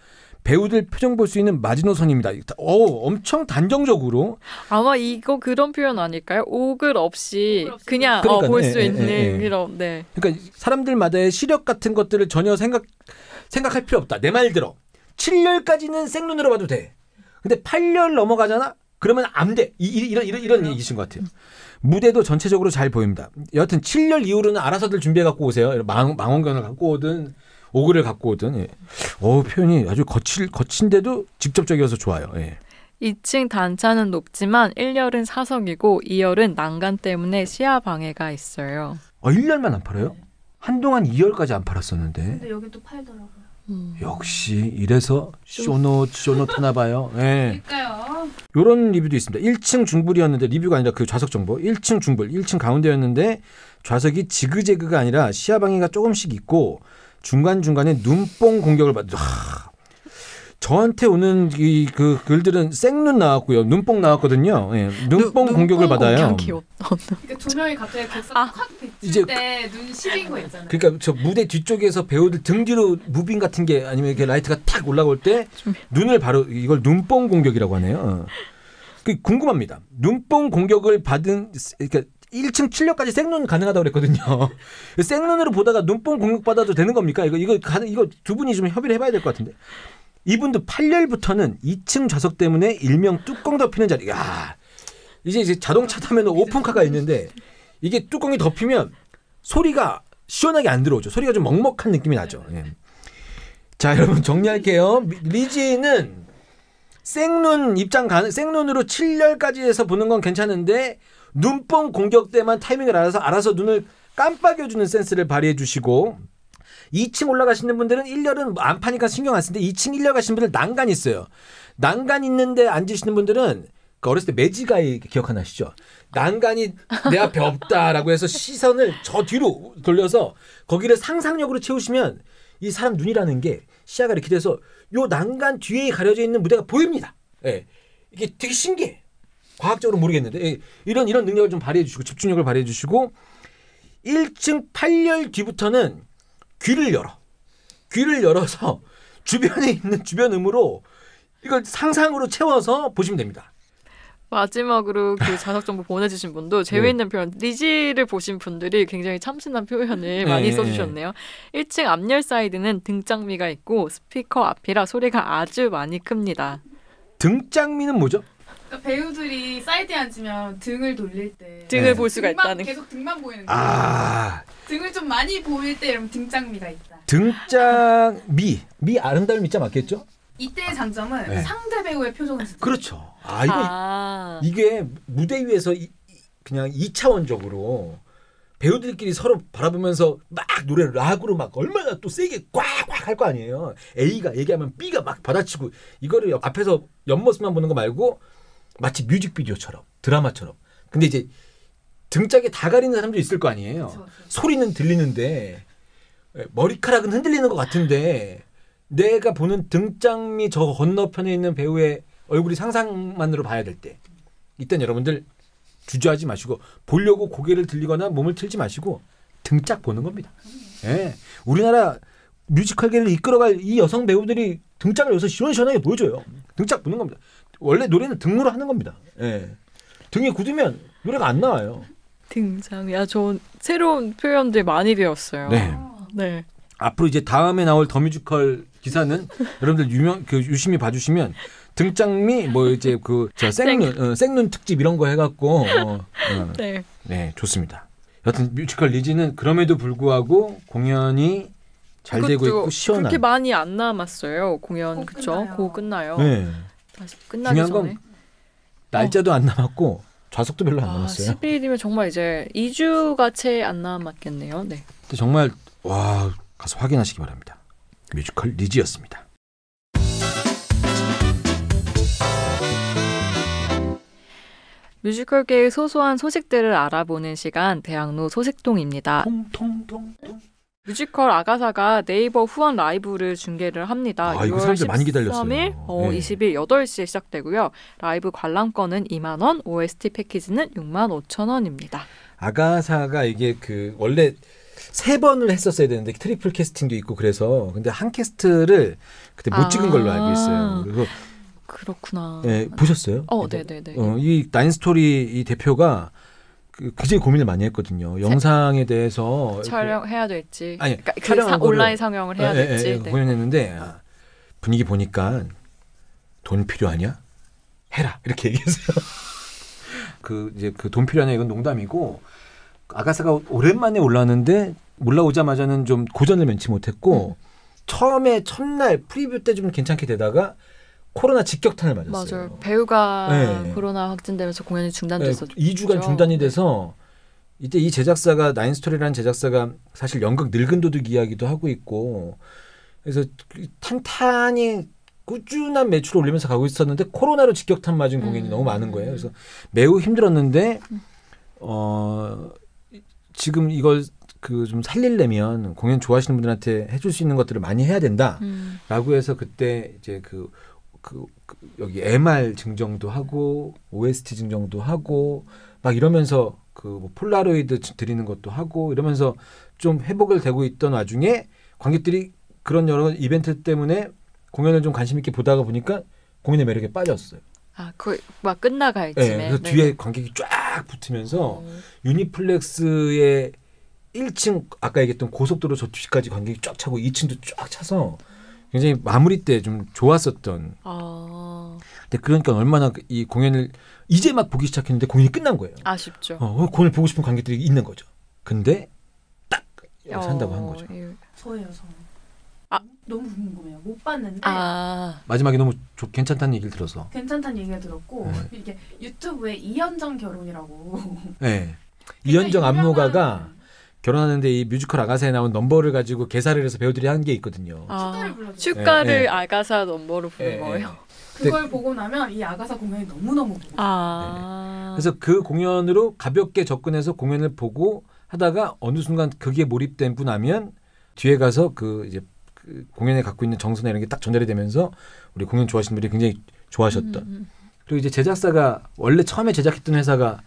배우들 표정 볼 수 있는 마지노선입니다. 엄청 단정적으로. 아마 이거 그런 표현 아닐까요? 오글 없이 그냥 볼 수 있는 이런. 네. 그러니까 사람들마다의 시력 같은 것들을 전혀 생각할 필요 없다. 내 말 들어. 7열까지는 생눈으로 봐도 돼. 근데 8열 넘어가잖아? 그러면 안 돼. 이런 얘기신 것 같아요. 무대도 전체적으로 잘 보입니다. 여하튼 7열 이후로는 알아서들 준비해 갖고 오세요. 망원경을 갖고 오든 오글을 갖고 오든. 표현이 아주 거친데도 직접적이어서 좋아요. 2층 단차는 높지만 1열은 사석이고 2열은 난간 때문에 시야 방해가 있어요. 1열만 안 팔아요? 한동안 2열까지 안 팔았었는데. 근데 여기 또 팔더라고요. 역시 이래서 쇼노 타나 봐요. 그러니까요. 이런 리뷰도 있습니다. 1층 중불이었는데 리뷰가 아니라 그 좌석 정보. 1층 중불, 1층 가운데였는데 좌석이 지그재그가 아니라 시야 방해가 조금씩 있고 중간중간에 눈뽕 공격을 받죠. 저한테 오는 그 글들은 생눈 나왔고요. 눈뽕 나왔거든요. 눈뽕 공격을 받아요. 그러니까 두 명이 갑자기 격사 확 비칠 때 눈 시린 거 있잖아요. 그러니까 저 무대 뒤쪽에서 배우들 등 뒤로 무빙 같은 게 아니면 이렇게 라이트가 탁 올라올 때 눈을 바로 이걸 눈뽕 공격이라고 하네요. 궁금합니다. 눈뽕 공격을 받은 그러니까 1층 7열까지 생눈 가능하다고 그랬거든요. 생눈으로 보다가 눈뽕 공격 받아도 되는 겁니까? 이거 두 분이 좀 협의를 해봐야 될 것 같은데. 이분도 8열부터는 2층 좌석 때문에 일명 뚜껑 덮이는 자리. 야, 이제 자동차 타면 오픈카가 있는데 이게 뚜껑이 덮이면 소리가 시원하게 안 들어오죠. 소리가 좀 먹먹한 느낌이 나죠. 자, 여러분 정리할게요. 리지는 생눈으로 7열까지 해서 보는 건 괜찮은데 눈뽕 공격 때만 타이밍을 알아서 눈을 깜빡여주는 센스를 발휘해 주시고 2층 올라가시는 분들은 1열은 안 파니까 신경 안 쓰는데 2층 1열 가시는 분들 난간 있어요. 난간 있는데 앉으시는 분들은 어렸을 때 매지가이 기억하시죠? 난간이 내 앞에 없다라고 해서 시선을 저 뒤로 돌려서 거기를 상상력으로 채우시면 이 사람 눈이라는 게 시야가 이렇게 돼서 요 난간 뒤에 가려져 있는 무대가 보입니다. 이게 되게 신기해. 과학적으로 모르겠는데 이런 능력을 좀 발휘해 주시고 집중력을 발휘해 주시고 1층 8열 뒤부터는 귀를 열어서 주변에 있는 주변음으로 이걸 상상으로 채워서 보시면 됩니다. 마지막으로 그 좌석 정보 보내주신 분도 재미있는 표현, 리지를 보신 분들이 굉장히 참신한 표현을 많이 써주셨네요. 1층 앞열 사이드는 등장미가 있고 스피커 앞이라 소리가 아주 많이 큽니다. 등장미는 뭐죠? 그러니까 배우들이 사이드에 앉으면 등을 돌릴 때 등을 볼 수가 있다는. 계속 등만 보이는 거예요. 등을 좀 많이 보일 때 이러면 등장미가 있다. 등장미 아름다운 미자 맞겠죠? 이때의 장점은 상대 배우의 표정을 쓰죠. 그렇죠. 이게 무대 위에서 그냥 2차원적으로 배우들끼리 서로 바라보면서 막 노래를 락으로 막 얼마나 또 세게 꽉꽉 할 거 아니에요. A가 얘기하면 B가 막 받아치고 이거를 앞에서 옆모습만 보는 거 말고 마치 뮤직비디오처럼 드라마처럼. 근데 이제 등짝에 다 가리는 사람도 있을 거 아니에요. 그렇죠. 소리는 들리는데 머리카락은 흔들리는 것 같은데 내가 보는 등장미 저 건너편에 있는 배우의 얼굴이 상상만으로 봐야 될 때 이땐 여러분들 주저하지 마시고 보려고 고개를 들리거나 몸을 틀지 마시고 등짝 보는 겁니다. 예. 우리나라 뮤지컬계를 이끌어갈 이 여성 배우들이 등짝을 여기서 시원시원하게 보여줘요. 등짝 보는 겁니다. 원래 노래는 등으로 하는 겁니다. 예. 등이 굳으면 노래가 안 나와요. 등장. 야, 저 새로운 표현들 많이 배웠어요. 네. 네. 앞으로 이제 다음에 나올 더 뮤지컬 기사는 여러분들 유심히 봐주시면 등장미 뭐 이제 저 생눈 특집 이런 거 해갖고 네. 네, 좋습니다. 여튼 뮤지컬 리지는 그럼에도 불구하고 공연이 잘 되고 있고 시원한. 그렇게 많이 안 남았어요. 공연 그쵸? 곧 끝나요. 네. 다시 끝나기 중요한 전에. 건 날짜도 안 남았고 좌석도 별로 안 남았어요. 10일이면 정말 이제 2주가 채 안 남았겠네요. 네. 근데 정말 와 가서 확인하시기 바랍니다. 뮤지컬 리지였습니다. 뮤지컬계의 소소한 소식들을 알아보는 시간 대학로 소식통입니다. 통통통. 뮤지컬 아가사가 네이버 후원 라이브를 중계를 합니다. 이거 6월 사람들 많이 기다렸어요. 13일 네. 20일 8시에 시작되고요. 라이브 관람권은 2만 원, OST 패키지는 6만 5천 원입니다. 아가사가 이게 원래 3번을 했었어야 되는데 트리플 캐스팅도 있고 그래서 근데 한 캐스트를 그때 못 찍은 걸로 알고 있어요. 그리고 그렇구나. 네, 보셨어요? 네네네. 이 나인스토리 이 대표가 굉장히 고민을 많이 했거든요. 영상에 대해서 촬영해야 될지. 아니 그러니까 온라인 상영을 해야 될지. 네. 고민했는데 분위기 보니까 돈 필요하냐? 해라 이렇게 얘기했어요. 이제 돈 필요하냐 이건 농담이고 아가사가 오랜만에 올라왔는데 올라오자마자는 좀 고전을 면치 못했고 처음에 첫날 프리뷰 때 좀 괜찮게 되다가 코로나 직격탄을 맞았어요. 맞아요. 배우가 코로나 확진되면서 공연이 중단됐었죠. 2주간 중단이 돼서 이때 이 제작사가 나인스토리라는 제작사가 사실 연극 늙은 도둑 이야기도 하고 있고 그래서 탄탄히 꾸준한 매출을 올리면서 가고 있었는데 코로나로 직격탄 맞은 공연이 너무 많은 거예요. 그래서 매우 힘들었는데 지금 이걸 좀 살리려면 공연 좋아하시는 분들한테 해줄 수 있는 것들을 많이 해야 된다라고 해서 그때 이제 여기 MR 증정도 하고 OST 증정도 하고 막 이러면서 뭐 폴라로이드 드리는 것도 하고 이러면서 좀 회복을 되고 있던 와중에 관객들이 그런 여러 이벤트 때문에 공연을 좀 관심 있게 보다가 보니까 공연의 매력에 빠졌어요. 거의 막 끝나갈 쯤에. 그래서 뒤에 관객이 쫙 붙으면서 유니플렉스의 1층 아까 얘기했던 고속도로 저 뒤까지 관객이 쫙 차고 2층도 쫙 차서 굉장히 마무리 때 좀 좋았었던. 근데 그러니까 얼마나 이 공연을 이제 막 보기 시작했는데 공연이 끝난 거예요. 아쉽죠. 공연을 보고 싶은 관객들이 있는 거죠. 근데 딱 산다고 한 거죠. 저예요. 너무 궁금해요. 못 봤는데 마지막에 너무 괜찮다는 얘기를 들어서. 괜찮다는 얘기를 들었고 이게 유튜브에 이현정 결혼이라고. 네. 이현정 안무가가 결혼하는데 이 뮤지컬 아가사에 나온 넘버를 가지고 개사를 해서 배우들이 한 게 있거든요. 축가를 아가사 넘버로 부른 거예요. 그걸 보고 나면 이 아가사 공연이 너무너무 보고 싶어요. 그래서 그 공연으로 가볍게 접근해서 공연을 보고 하다가 어느 순간 거기에 몰입되고 나면 뒤에 가서 이제 공연에 갖고 있는 정서나 이런 게 딱 전달이 되면서 우리 공연 좋아하시는 분들이 굉장히 좋아하셨던. 그리고 이제 제작사가 원래 처음에 제작했던 회사가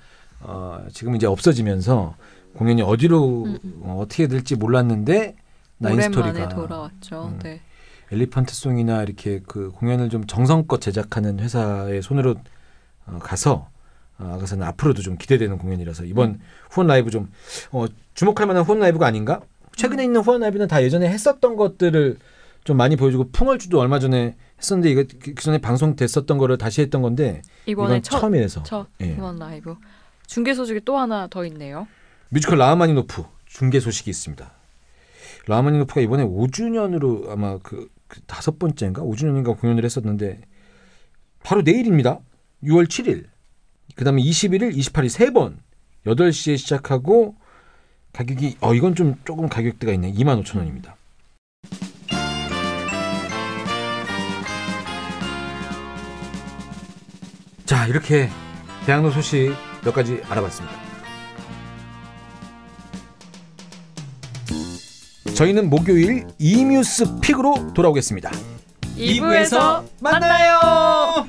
지금 이제 없어지면서 공연이 어디로 어떻게 될지 몰랐는데 나인스토리가 오랜만에 돌아왔죠. 네. 엘리펀트송이나 이렇게 공연을 좀 정성껏 제작하는 회사의 손으로 가서 아가사는 앞으로도 좀 기대되는 공연이라서 이번 후원 라이브 좀 주목할 만한 후원 라이브가 아닌가? 최근에 있는 후원 라이브는 다 예전에 했었던 것들을 좀 많이 보여주고 풍월주도 얼마 전에 했었는데 이거 그전에 방송됐었던 거를 다시 했던 건데 이번 처음이라서 첫 후원 라이브. 중계 소식이 또 하나 더 있네요. 뮤지컬 라흐마니노프 중계 소식이 있습니다. 라흐마니노프가 이번에 5주년으로 아마 5번째인가 5주년인가 공연을 했었는데 바로 내일입니다. 6월 7일. 그다음에 21일, 28일 3번 8시에 시작하고 가격이 이건 좀 조금 가격대가 있네. 25,000원입니다. 자, 이렇게 대학로 소식 몇 가지 알아봤습니다. 저희는 목요일 이뮤스 픽으로 돌아오겠습니다. 2부에서 만나요.